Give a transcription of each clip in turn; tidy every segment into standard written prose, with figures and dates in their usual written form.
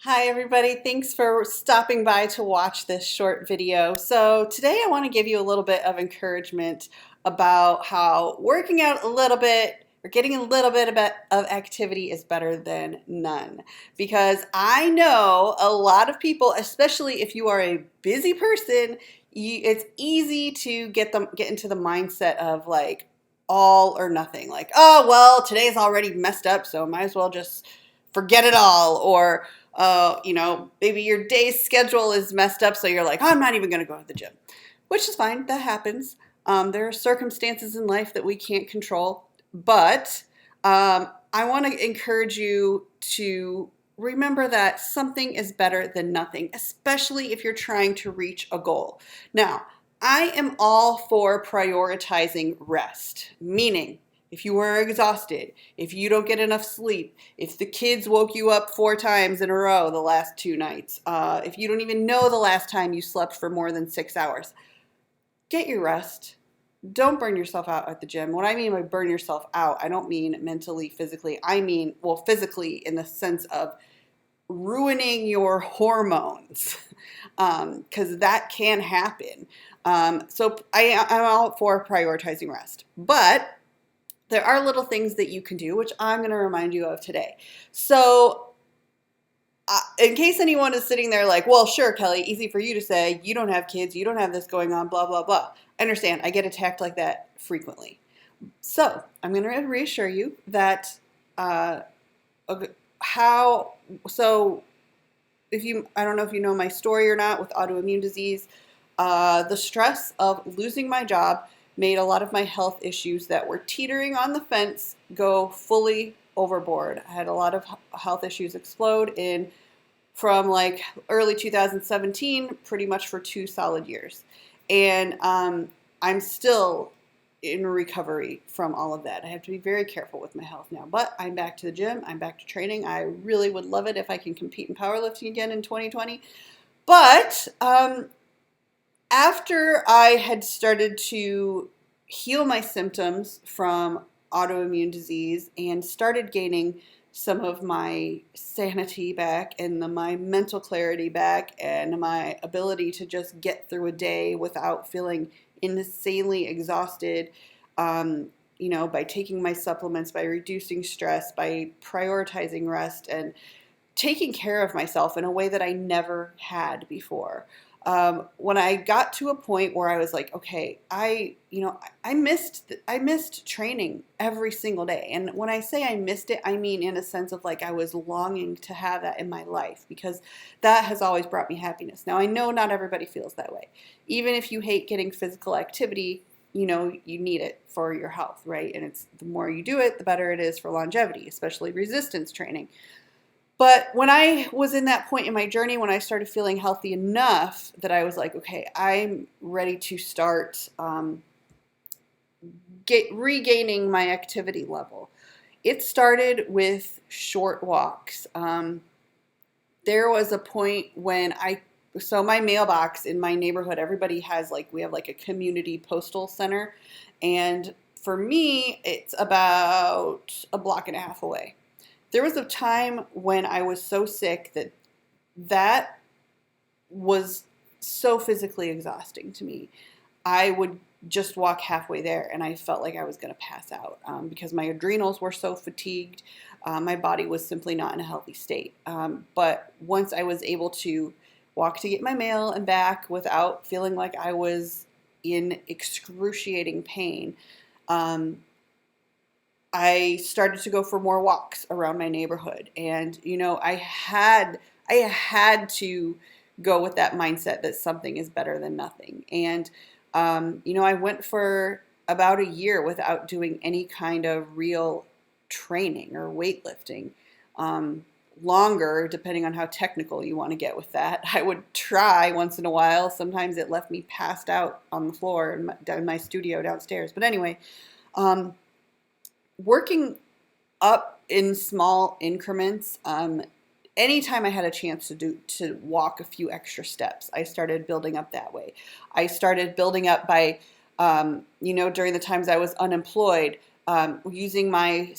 Hi everybody, thanks for stopping by to watch this short video. So today I want to give you a little bit of encouragement about how working out a little bit or getting a little bit of activity is better than none. Because I know a lot of people, especially if you are a busy person, it's easy to get into the mindset of like all or nothing. Like, oh well, today's already messed up, so might as well just forget it all. Or maybe your day's schedule is messed up, so you're like, oh, I'm not even going to go to the gym, which is fine. That happens. There are circumstances in life that we can't control, but I want to encourage you to remember that something is better than nothing, especially if you're trying to reach a goal. Now, I am all for prioritizing rest, meaning if you are exhausted, if you don't get enough sleep, if the kids woke you up 4 times in a row the last 2 nights, if you don't even know the last time you slept for more than 6 hours, get your rest. Don't burn yourself out at the gym. What I mean by burn yourself out, I don't mean mentally, physically. I mean, well, physically in the sense of ruining your hormones, because that can happen. I'm all for prioritizing rest, but there are little things that you can do, which I'm going to remind you of today. So in case anyone is sitting there like, well, sure, Kelly, easy for you to say, you don't have kids, you don't have this going on, blah, blah, blah. I understand. I get attacked like that frequently. So I'm going to reassure you that I don't know if you know my story or not with autoimmune disease, the stress of losing my job made a lot of my health issues that were teetering on the fence go fully overboard. I had a lot of health issues explode from like early 2017, pretty much for 2 solid years. And I'm still in recovery from all of that. I have to be very careful with my health now, but I'm back to the gym. I'm back to training. I really would love it if I can compete in powerlifting again in 2020. But after I had started to heal my symptoms from autoimmune disease and started gaining some of my sanity back and my mental clarity back and my ability to just get through a day without feeling insanely exhausted, by taking my supplements, by reducing stress, by prioritizing rest and taking care of myself in a way that I never had before. When I got to a point where I was like, okay, I missed training every single day. And when I say I missed it, I mean in a sense of like I was longing to have that in my life because that has always brought me happiness. Now, I know not everybody feels that way. Even if you hate getting physical activity, you need it for your health, right? And it's the more you do it, the better it is for longevity, especially resistance training. But when I was in that point in my journey, when I started feeling healthy enough that I was like, okay, I'm ready to start regaining my activity level. It started with short walks. There was a point when so my mailbox in my neighborhood, everybody has we have like a community postal center. And for me, it's about a block and a half away. There was a time when I was so sick that was so physically exhausting to me. I would just walk halfway there and I felt like I was going to pass out because my adrenals were so fatigued. My body was simply not in a healthy state. But once I was able to walk to get my mail and back without feeling like I was in excruciating pain, I started to go for more walks around my neighborhood. And, I had to go with that mindset that something is better than nothing. And, I went for about a year without doing any kind of real training or weightlifting. Longer, depending on how technical you want to get with that. I would try once in a while. Sometimes it left me passed out on the floor in my studio downstairs. But anyway, working up in small increments, anytime I had a chance to walk a few extra steps, I started building up that way. I started building up by, during the times I was unemployed, using my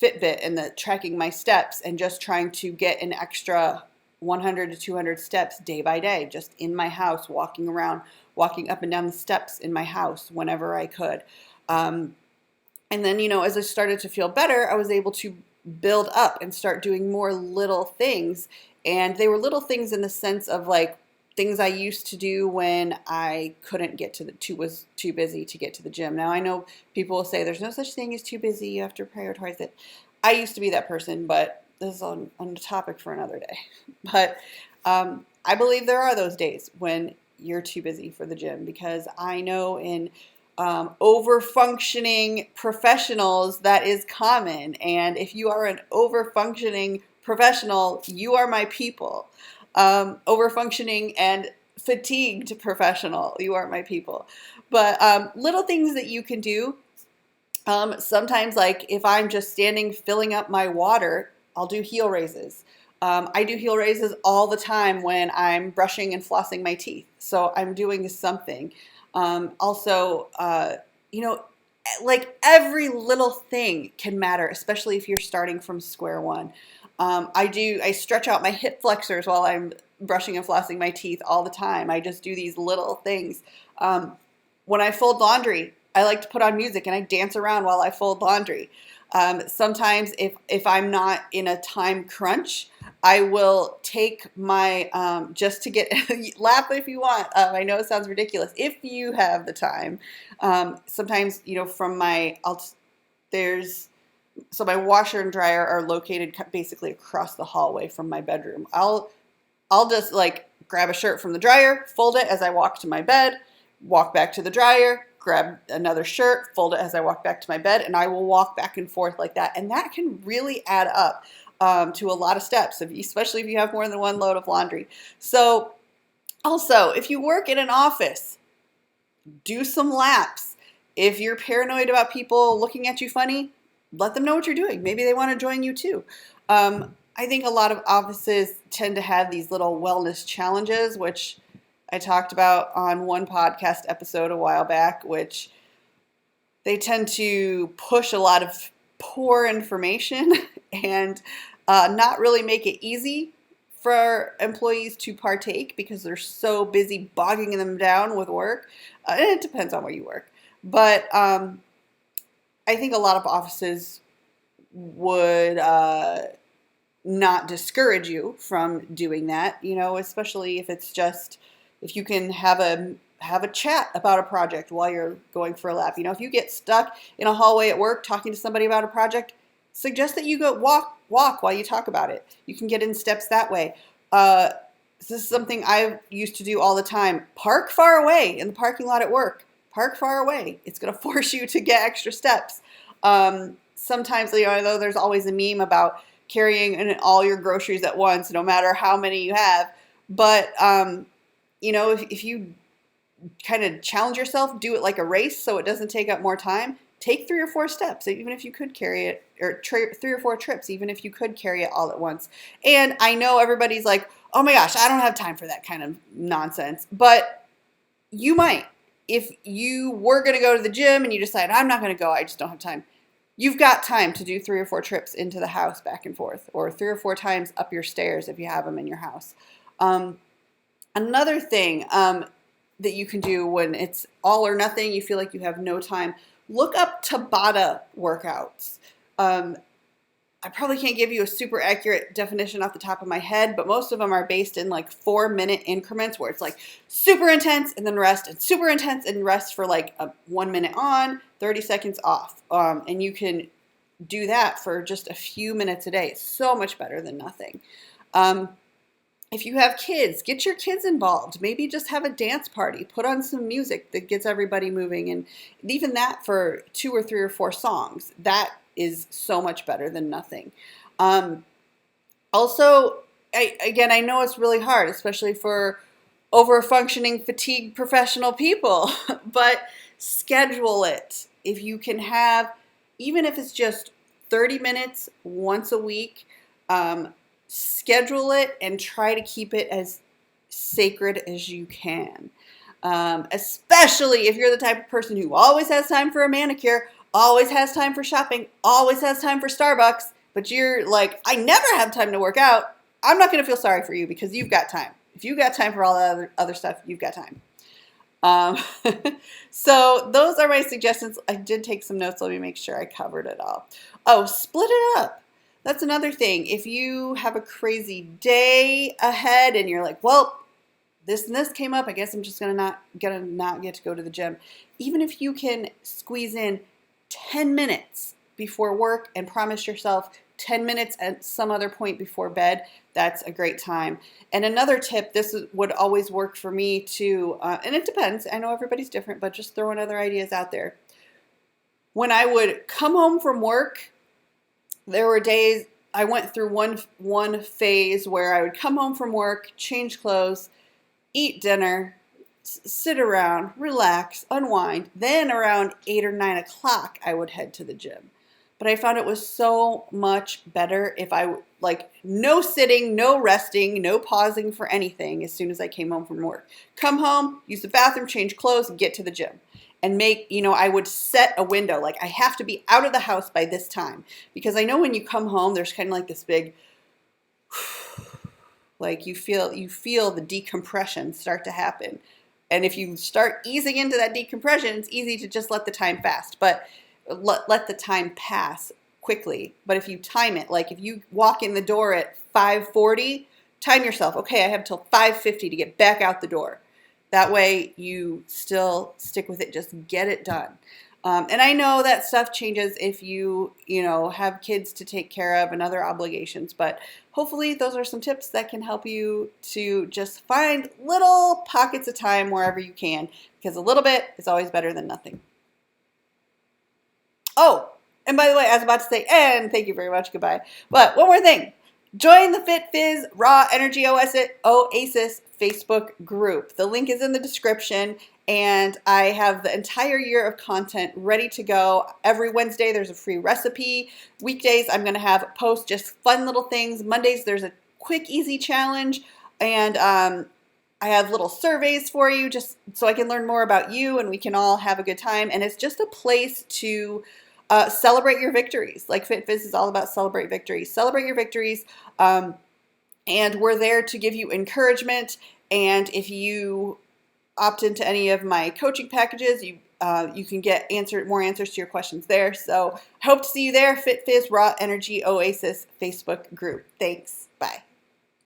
Fitbit and the tracking my steps and just trying to get an extra 100 to 200 steps day by day, just in my house, walking around, walking up and down the steps in my house whenever I could. And then, as I started to feel better, I was able to build up and start doing more little things. And they were little things in the sense of like things I used to do when I couldn't get was too busy to get to the gym. Now I know people will say there's no such thing as too busy. You have to prioritize it. I used to be that person, but this is on a topic for another day. But I believe there are those days when you're too busy for the gym, because I know in over-functioning professionals that is common. And if you are an over-functioning professional, you are my people. Over-functioning and fatigued professional, you are my people. But little things that you can do. Sometimes, like if I'm just standing filling up my water, I'll do heel raises. I do heel raises all the time when I'm brushing and flossing my teeth. So I'm doing something. Also, like every little thing can matter, especially if you're starting from square one. I stretch out my hip flexors while I'm brushing and flossing my teeth all the time. I just do these little things. When I fold laundry, I like to put on music and I dance around while I fold laundry. Sometimes if I'm not in a time crunch, I will take my, just to get, laugh if you want. I know it sounds ridiculous. If you have the time, sometimes, from so my washer and dryer are located basically across the hallway from my bedroom. I'll just like grab a shirt from the dryer, fold it as I walk to my bed, walk back to the dryer, grab another shirt, fold it as I walk back to my bed, and I will walk back and forth like that. And that can really add up to a lot of steps, especially if you have more than one load of laundry. So also, if you work in an office, do some laps. If you're paranoid about people looking at you funny, let them know what you're doing. Maybe they want to join you too. I think a lot of offices tend to have these little wellness challenges, which I talked about on one podcast episode a while back, which they tend to push a lot of poor information and not really make it easy for employees to partake because they're so busy bogging them down with work. And it depends on where you work. But I think a lot of offices would not discourage you from doing that, especially if it's just, if you can have a chat about a project while you're going for a lap. If you get stuck in a hallway at work talking to somebody about a project, suggest that you go walk while you talk about it. You can get in steps that way. This is something I used to do all the time. Park far away in the parking lot at work. Park far away. It's going to force you to get extra steps. Sometimes, I know there's always a meme about carrying in all your groceries at once, no matter how many you have. But, if you kind of challenge yourself, do it like a race so it doesn't take up more time. Take 3 or 4 steps, even if you could carry it, or 3 or 4 trips, even if you could carry it all at once. And I know everybody's like, oh my gosh, I don't have time for that kind of nonsense. But you might. If you were going to go to the gym and you decide, I'm not going to go, I just don't have time. You've got time to do 3 or 4 trips into the house back and forth, or 3 or 4 times up your stairs if you have them in your house. Another thing that you can do when it's all or nothing, you feel like you have no time, look up Tabata workouts. I probably can't give you a super accurate definition off the top of my head, but most of them are based in like 4-minute increments where it's like super intense and then rest, and super intense and rest for like 1 minute on, 30 seconds off. And you can do that for just a few minutes a day. It's so much better than nothing. If you have kids, get your kids involved. Maybe just have a dance party. Put on some music that gets everybody moving. And even that for 2 or 3 or 4 songs, that is so much better than nothing. Also, I know it's really hard, especially for over-functioning, fatigued professional people, but schedule it. If you can have, even if it's just 30 minutes once a week, schedule it and try to keep it as sacred as you can. Especially if you're the type of person who always has time for a manicure, always has time for shopping, always has time for Starbucks, but you're like, I never have time to work out, I'm not going to feel sorry for you because you've got time. If you've got time for all the other stuff, you've got time. Um, so those are my suggestions. I did take some notes. Let me make sure I covered it all. Oh, split it up. That's another thing. If you have a crazy day ahead and you're like, well, this and this came up, I guess I'm just gonna not get to go to the gym. Even if you can squeeze in 10 minutes before work and promise yourself 10 minutes at some other point before bed, that's a great time. And another tip, would always work for me too, and it depends. I know everybody's different, but just throwing other ideas out there. When I would come home from work, there were days I went through one phase where I would come home from work, change clothes, eat dinner, sit around, relax, unwind. Then around 8 or 9 o'clock, I would head to the gym. But I found it was so much better if I, like, no sitting, no resting, no pausing for anything as soon as I came home from work. Come home, use the bathroom, change clothes, and get to the gym. And I would set a window, like I have to be out of the house by this time. Because I know when you come home, there's kind of like this big, like you feel the decompression start to happen. And if you start easing into that decompression, it's easy to just let the time let the time pass quickly. But if you time it, like if you walk in the door at 5:40, time yourself. Okay, I have till 5:50 to get back out the door. That way you still stick with it. Just get it done. And I know that stuff changes if you have kids to take care of and other obligations, but hopefully those are some tips that can help you to just find little pockets of time wherever you can, because a little bit is always better than nothing. Oh, and by the way, I was about to say, and thank you very much, goodbye. But one more thing. Join the FitFizz Raw Energy Oasis Facebook group. The link is in the description, and I have the entire year of content ready to go. Every Wednesday, there's a free recipe. Weekdays, I'm going to have post just fun little things. Mondays, there's a quick, easy challenge, and I have little surveys for you just so I can learn more about you and we can all have a good time. And it's just a place to celebrate your victories. Like FitFizz is all about celebrate victories. Celebrate your victories. And we're there to give you encouragement. And if you opt into any of my coaching packages, you can get more answers to your questions there. So I hope to see you there. FitFizz Raw Energy Oasis Facebook group. Thanks. Bye.